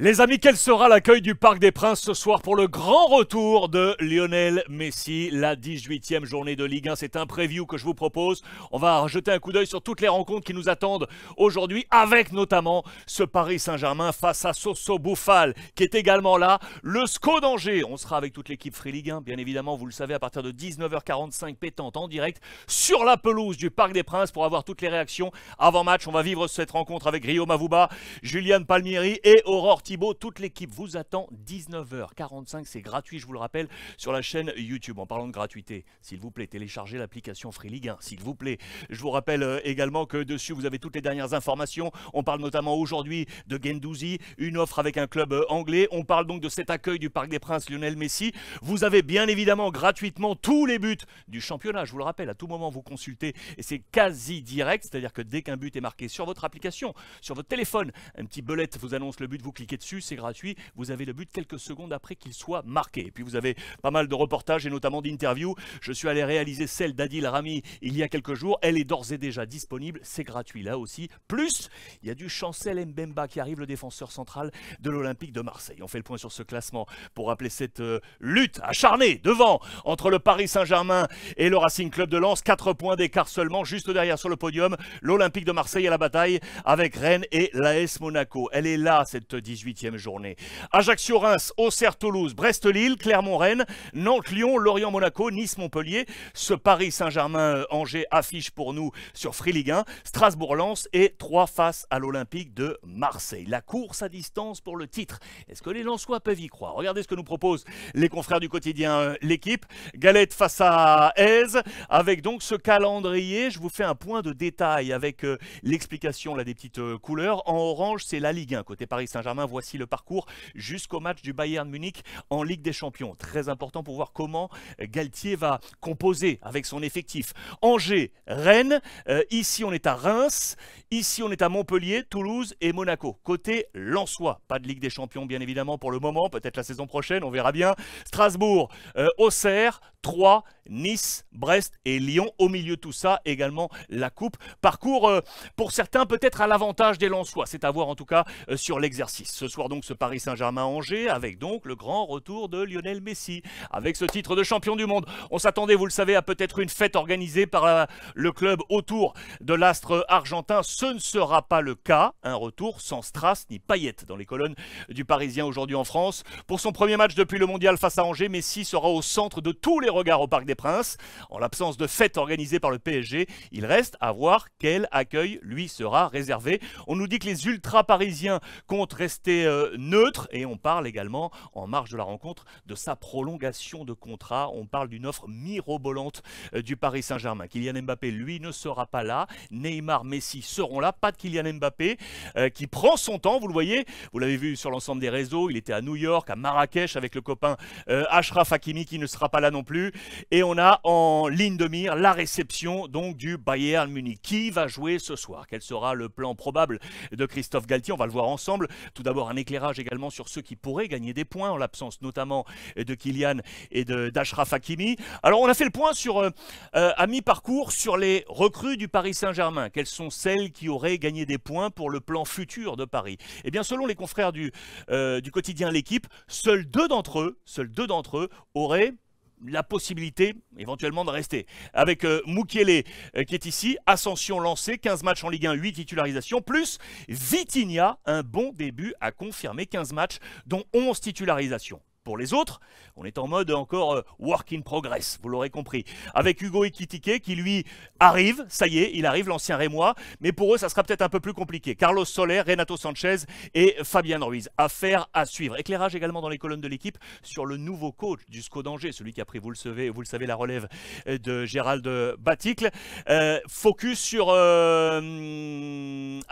Les amis, quel sera l'accueil du Parc des Princes ce soir pour le grand retour de Lionel Messi, la 18e journée de Ligue 1? C'est un preview que je vous propose. On va jeter un coup d'œil sur toutes les rencontres qui nous attendent aujourd'hui, avec notamment ce Paris Saint-Germain face à Sosso Bouffal, qui est également là. Le SCO d'Angers, on sera avec toute l'équipe Free Ligue 1, bien évidemment, vous le savez, à partir de 19h45 pétante en direct sur la pelouse du Parc des Princes pour avoir toutes les réactions. Avant match, on va vivre cette rencontre avec Rio Mavouba, Julian Palmieri et Aurore Thibault. Toute l'équipe vous attend, 19h45, c'est gratuit, je vous le rappelle, sur la chaîne YouTube. En parlant de gratuité, s'il vous plaît, téléchargez l'application Free Ligue 1, s'il vous plaît. Je vous rappelle également que dessus, vous avez toutes les dernières informations. On parle notamment aujourd'hui de Guendouzi, une offre avec un club anglais. On parle donc de cet accueil du Parc des Princes, Lionel Messi. Vous avez bien évidemment gratuitement tous les buts du championnat. Je vous le rappelle, à tout moment, vous consultez et c'est quasi direct, c'est-à-dire que dès qu'un but est marqué sur votre application, sur votre téléphone, un petit belette vous annonce le but, vous cliquez dessus, c'est gratuit, vous avez le but quelques secondes après qu'il soit marqué. Et puis vous avez pas mal de reportages et notamment d'interviews. Je suis allé réaliser celle d'Adil Rami il y a quelques jours, elle est d'ores et déjà disponible, c'est gratuit là aussi. Plus, il y a du Chancel Mbemba qui arrive, le défenseur central de l'Olympique de Marseille. On fait le point sur ce classement pour rappeler cette lutte acharnée devant entre le Paris Saint-Germain et le Racing Club de Lens. 4 points d'écart seulement, juste derrière sur le podium, l'Olympique de Marseille à la bataille avec Rennes et l'AS Monaco. Elle est là cette 18e journée. Ajaccio-Reims, Auxerre-Toulouse, Brest-Lille, Clermont-Rennes, Nantes-Lyon, Lorient-Monaco, Nice-Montpellier. Ce Paris Saint-Germain-Angers affiche pour nous sur Free Ligue 1. Strasbourg-Lens et 3 face à l'Olympique de Marseille. La course à distance pour le titre. Est-ce que les Lensois peuvent y croire? Regardez ce que nous proposent les confrères du quotidien L'équipe. Galette face à Aise, avec donc ce calendrier. Je vous fais un point de détail avec l'explication là des petites couleurs. En orange, c'est la Ligue 1. Côté Paris Saint-Germain, voici le parcours jusqu'au match du Bayern Munich en Ligue des Champions. Très important pour voir comment Galtier va composer avec son effectif. Angers, Rennes, ici on est à Reims, ici on est à Montpellier, Toulouse et Monaco. Côté Lensois, pas de Ligue des Champions bien évidemment pour le moment, peut-être la saison prochaine, on verra bien. Strasbourg, Auxerre, Troyes, Nice, Brest et Lyon. Au milieu de tout ça, également la coupe. Parcours pour certains peut-être à l'avantage des Lensois, c'est à voir en tout cas sur l'exercice. Ce soir donc ce Paris Saint-Germain-Angers avec donc le grand retour de Lionel Messi avec ce titre de champion du monde. On s'attendait, vous le savez, à peut-être une fête organisée par le club autour de l'astre argentin. Ce ne sera pas le cas. Un retour sans strass ni paillettes dans les colonnes du Parisien aujourd'hui en France. Pour son premier match depuis le mondial face à Angers, Messi sera au centre de tous les regards au Parc des Princes. En l'absence de fête organisée par le PSG, il reste à voir quel accueil lui sera réservé. On nous dit que les ultras parisiens comptent rester neutre et on parle également en marge de la rencontre de sa prolongation de contrat. On parle d'une offre mirobolante du Paris Saint-Germain. Kylian Mbappé lui ne sera pas là, Neymar, Messi seront là, pas de Kylian Mbappé qui prend son temps, vous le voyez, vous l'avez vu sur l'ensemble des réseaux, il était à New York, à Marrakech avec le copain Achraf Hakimi qui ne sera pas là non plus, et on a en ligne de mire la réception donc du Bayern Munich. Qui va jouer ce soir? Quel sera le plan probable de Christophe Galtier? On va le voir ensemble. Tout d'abord un éclairage également sur ceux qui pourraient gagner des points en l'absence notamment de Kylian et d'Achraf Hakimi. Alors on a fait le point sur à mi-parcours sur les recrues du Paris Saint-Germain. Quelles sont celles qui auraient gagné des points pour le plan futur de Paris? Eh bien selon les confrères du quotidien L'équipe, seuls deux d'entre eux auraient la possibilité éventuellement de rester. Avec Mukiele qui est ici, ascension lancée, 15 matchs en Ligue 1, 8 titularisations, plus Vitinha, un bon début à confirmer, 15 matchs dont 11 titularisations. Pour les autres, on est en mode encore work in progress, vous l'aurez compris. Avec Hugo Ekitike qui lui arrive, ça y est, il arrive, l'ancien Rémois, mais pour eux ça sera peut-être un peu plus compliqué. Carlos Soler, Renato Sanchez et Fabien Ruiz. Affaire à suivre. Éclairage également dans les colonnes de l'équipe sur le nouveau coach du SCO d'Angers, celui qui a pris, vous le savez, la relève de Gérald Baticle. Focus sur Abdel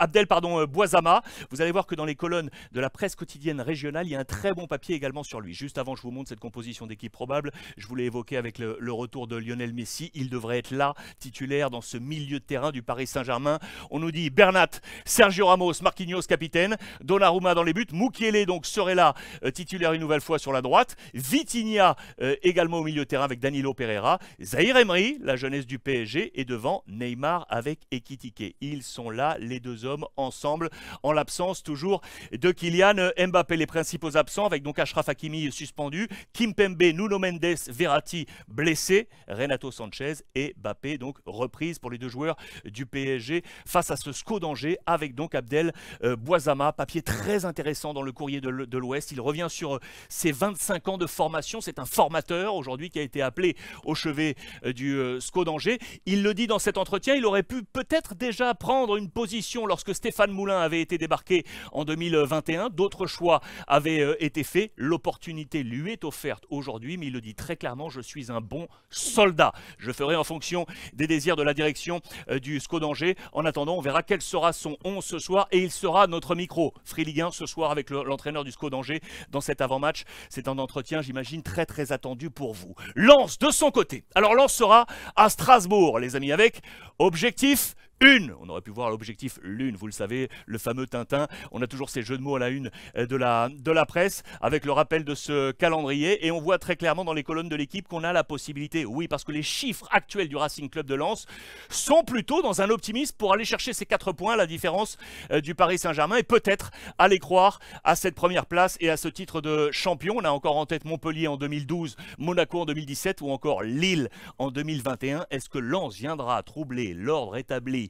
Boisama. Vous allez voir que dans les colonnes de la presse quotidienne régionale, il y a un très bon papier également sur lui. juste avant je vous montre cette composition d'équipe probable, je voulais évoquer avec le retour de Lionel Messi, il devrait être là, titulaire dans ce milieu de terrain du Paris Saint-Germain. On nous dit Bernat, Sergio Ramos, Marquinhos capitaine, Donnarumma dans les buts, Mukiele donc serait là, titulaire une nouvelle fois sur la droite, Vitinha également au milieu de terrain avec Danilo Pereira, Zahir Emery, la jeunesse du PSG, et devant Neymar avec Ekitike. Ils sont là, les deux hommes ensemble, en l'absence toujours de Kylian Mbappé. Les principaux absents avec donc Achraf Hakimi suspendu, Kimpembe, Nuno Mendes, Verratti blessé, Renato Sanchez et Mbappé donc reprise pour les deux joueurs du PSG face à ce SCO d'Angers avec donc Abdel Boisama. Papier très intéressant dans le courrier de l'Ouest. Il revient sur ses 25 ans de formation. C'est un formateur aujourd'hui qui a été appelé au chevet du SCO d'Angers. Il le dit dans cet entretien, il aurait pu peut-être déjà prendre une position lorsque Stéphane Moulin avait été débarqué en 2021. D'autres choix avaient été faits. L'opportunité lui est offerte aujourd'hui, mais il le dit très clairement, je suis un bon soldat. Je ferai en fonction des désirs de la direction du SCO d'Angers. En attendant, on verra quel sera son 11 ce soir et il sera notre micro Free Ligue 1 ce soir avec l'entraîneur du SCO d'Angers dans cet avant-match. C'est un entretien, j'imagine, très très attendu pour vous. Lens de son côté. Alors Lens sera à Strasbourg, les amis, avec objectif une. On aurait pu voir l'objectif l'une, vous le savez, le fameux Tintin. On a toujours ces jeux de mots à la une de la presse avec le rappel de ce calendrier et on voit très clairement dans les colonnes de l'équipe qu'on a la possibilité, oui, parce que les chiffres actuels du Racing Club de Lens sont plutôt dans un optimisme pour aller chercher ces 4 points, la différence du Paris Saint-Germain et peut-être aller croire à cette première place et à ce titre de champion. On a encore en tête Montpellier en 2012, Monaco en 2017 ou encore Lille en 2021. Est-ce que Lens viendra troubler l'ordre établi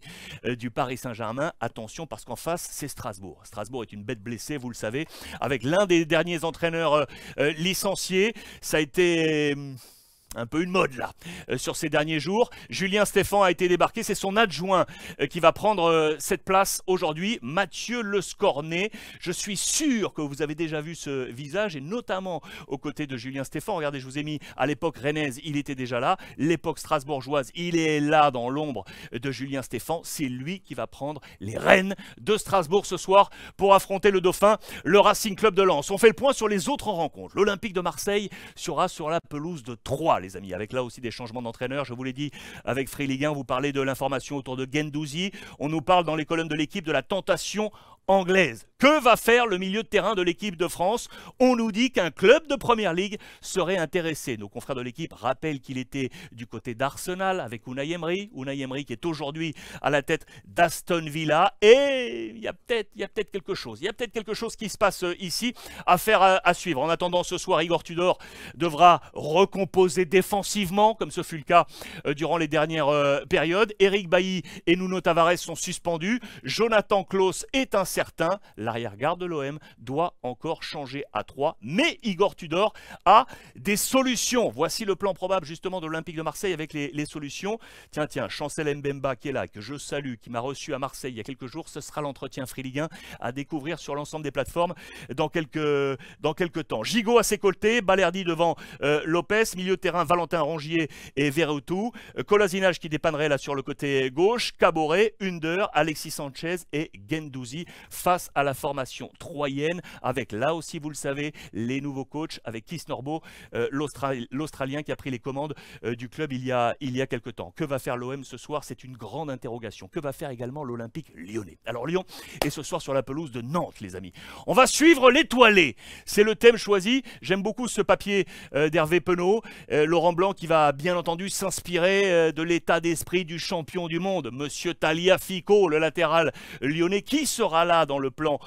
du Paris Saint-Germain? Attention parce qu'en face c'est Strasbourg. Strasbourg est une bête blessée, vous le savez, avec l'un des derniers entraîneurs licenciés. Ça a été un peu une mode là, sur ces derniers jours. Julien Stéphan a été débarqué, c'est son adjoint qui va prendre cette place aujourd'hui, Mathieu Lescornet. Je suis sûr que vous avez déjà vu ce visage et notamment aux côtés de Julien Stéphan. Regardez, je vous ai mis à l'époque rennaise, il était déjà là. L'époque strasbourgeoise, il est là dans l'ombre de Julien Stéphan. C'est lui qui va prendre les rênes de Strasbourg ce soir pour affronter le Dauphin, le Racing Club de Lens. On fait le point sur les autres rencontres. L'Olympique de Marseille sera sur la pelouse de Troyes, les amis, avec là aussi des changements d'entraîneur. Je vous l'ai dit, avec Free Ligue 1, vous parlez de l'information autour de Guendouzi. On nous parle dans les colonnes de l'équipe de la tentation anglaise. Que va faire le milieu de terrain de l'équipe de France? On nous dit qu'un club de Première Ligue serait intéressé. Nos confrères de l'équipe rappellent qu'il était du côté d'Arsenal avec Unai Emery. Unai Emery qui est aujourd'hui à la tête d'Aston Villa. Et il y a peut-être quelque chose. Il y a peut-être quelque chose qui se passe ici à faire à suivre. En attendant, ce soir, Igor Tudor devra recomposer défensivement, comme ce fut le cas durant les dernières périodes. Eric Bailly et Nuno Tavares sont suspendus. Jonathan Klaus est incertain. L'arrière-garde de l'OM doit encore changer à 3. Mais Igor Tudor a des solutions. Voici le plan probable justement de l'Olympique de Marseille avec les solutions. Tiens, Chancel Mbemba qui est là, que je salue, qui m'a reçu à Marseille il y a quelques jours. Ce sera l'entretien Free Ligue 1 à découvrir sur l'ensemble des plateformes dans quelques temps. Gigot à ses côtés, Balerdi devant Lopez, milieu de terrain Valentin Rongier et Verretou. Kolasinac qui dépannerait là sur le côté gauche, Caboret, Under, Alexis Sanchez et Guendouzi face à la formation troyenne avec là aussi vous le savez les nouveaux coachs avec Kisnorbo, l'Australien qui a pris les commandes du club il y a quelques temps. Que va faire l'OM ce soir? C'est une grande interrogation. Que va faire également l'Olympique lyonnais? Alors Lyon est ce soir sur la pelouse de Nantes, les amis. On va suivre l'étoilé. C'est le thème choisi. J'aime beaucoup ce papier d'Hervé Penaud. Laurent Blanc qui va bien entendu s'inspirer de l'état d'esprit du champion du monde, Monsieur Tagliafico, le latéral lyonnais, qui sera là dans le plan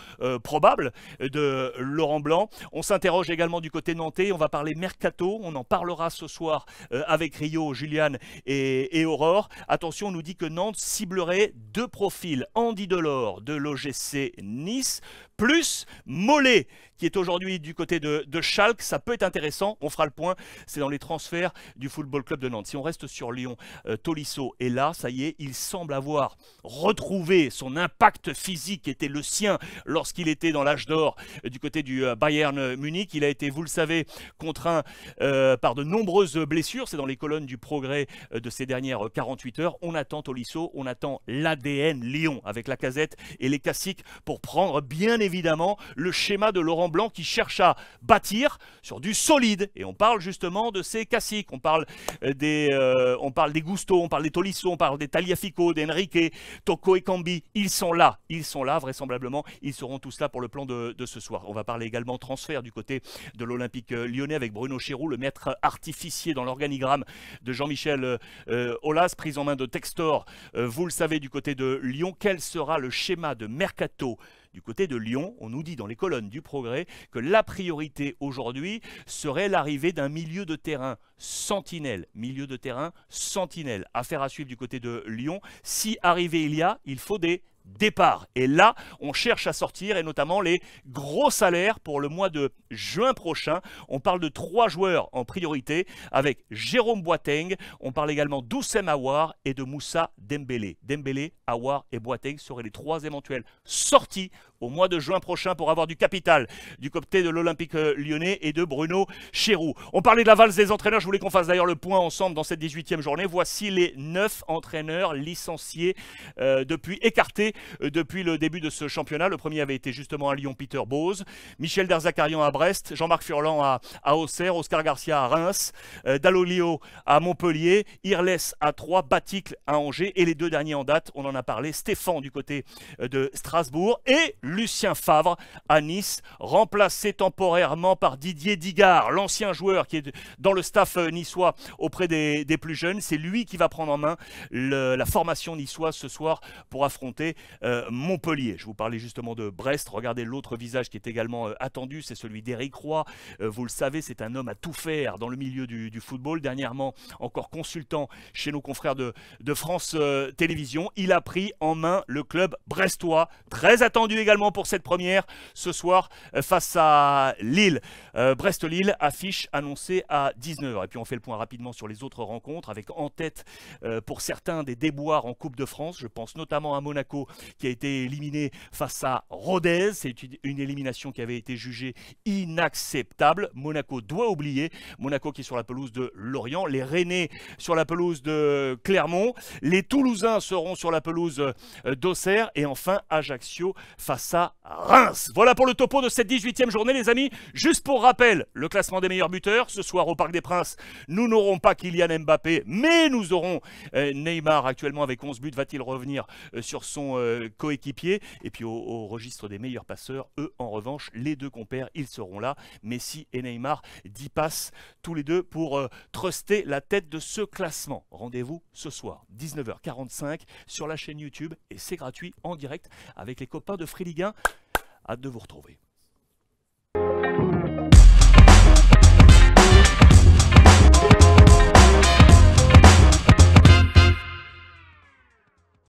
probable de Laurent Blanc. On s'interroge également du côté nantais, on va parler mercato, on en parlera ce soir avec Rio, Julian et Aurore. Attention, on nous dit que Nantes ciblerait 2 profils, Andy Delors de l'OGC Nice, plus Mollet, qui est aujourd'hui du côté de Schalke. Ça peut être intéressant, on fera le point, c'est dans les transferts du Football Club de Nantes. Si on reste sur Lyon, Tolisso est là, ça y est, il semble avoir retrouvé son impact physique qui était le sien lorsqu'il était dans l'âge d'or du côté du Bayern Munich. Il a été, vous le savez, contraint par de nombreuses blessures. C'est dans les colonnes du Progrès de ces dernières 48 heures. On attend Tolisso, on attend l'ADN Lyon avec Lacazette et les Caciques pour prendre bien évidemment le schéma de Laurent Blanc qui cherche à bâtir sur du solide. Et on parle justement de ces Caciques. On parle des Gusto, on parle des Tolisso, on parle des Tagliafico, des Enrique, Toko et Cambi. Ils sont là, vraisemblablement. Ils seront tous là pour le plan de ce soir. On va parler également transfert du côté de l'Olympique lyonnais avec Bruno Chéroux, le maître artificier dans l'organigramme de Jean-Michel Aulas, prise en main de Textor. Vous le savez, du côté de Lyon, quel sera le schéma de mercato du côté de Lyon? On nous dit dans les colonnes du Progrès que la priorité aujourd'hui serait l'arrivée d'un milieu de terrain sentinelle. Milieu de terrain sentinelle. Affaire à suivre du côté de Lyon. Si arrivé il faut des départ. Et là, on cherche à sortir et notamment les gros salaires pour le mois de juin prochain. On parle de 3 joueurs en priorité avec Jérôme Boateng. On parle également d'Oussem Aouar et de Moussa Dembélé. Dembélé, Aouar et Boateng seraient les 3 éventuelles sorties au mois de juin prochain pour avoir du capital du côté de l'Olympique lyonnais et de Bruno Chéroux. On parlait de la valse des entraîneurs. Je voulais qu'on fasse d'ailleurs le point ensemble dans cette 18e journée. Voici les 9 entraîneurs licenciés écartés depuis le début de ce championnat. Le premier avait été justement à Lyon, Peter Bosz, Michel Derzakarian à Brest, Jean-Marc Furlan à Auxerre, Oscar Garcia à Reims, Dallolio à Montpellier, Irles à Troyes, Baticle à Angers et les 2 derniers en date, on en a parlé, Stéphane du côté de Strasbourg et Lucien Favre à Nice, remplacé temporairement par Didier Digard, l'ancien joueur qui est dans le staff niçois auprès des plus jeunes. C'est lui qui va prendre en main la formation niçoise ce soir pour affronter Montpellier. Je vous parlais justement de Brest. Regardez l'autre visage qui est également attendu, c'est celui d'Éric Roy. Vous le savez, c'est un homme à tout faire dans le milieu du football. Dernièrement, encore consultant chez nos confrères de France Télévisions. Il a pris en main le club brestois. Très attendu également pour cette première ce soir face à Lille. Brest-Lille, affiche annoncée à 19h. Et puis on fait le point rapidement sur les autres rencontres avec en tête pour certains des déboires en Coupe de France. Je pense notamment à Monaco qui a été éliminé face à Rodez. C'est une élimination qui avait été jugée inacceptable. Monaco doit oublier. Monaco qui est sur la pelouse de Lorient. Les Rennais sur la pelouse de Clermont. Les Toulousains seront sur la pelouse d'Auxerre. Et enfin Ajaccio face à Reims. Voilà pour le topo de cette 18e journée les amis. Juste pour rappel, le classement des meilleurs buteurs. Ce soir au Parc des Princes, nous n'aurons pas Kylian Mbappé, mais nous aurons Neymar actuellement avec 11 buts. Va-t-il revenir sur son coéquipier? Et puis au registre des meilleurs passeurs, eux en revanche, les 2 compères, ils seront là. Messi et Neymar, 10 passes tous les 2 pour truster la tête de ce classement. Rendez-vous ce soir, 19h45 sur la chaîne YouTube et c'est gratuit en direct avec les copains de Free Ligue 1. Hâte de vous retrouver.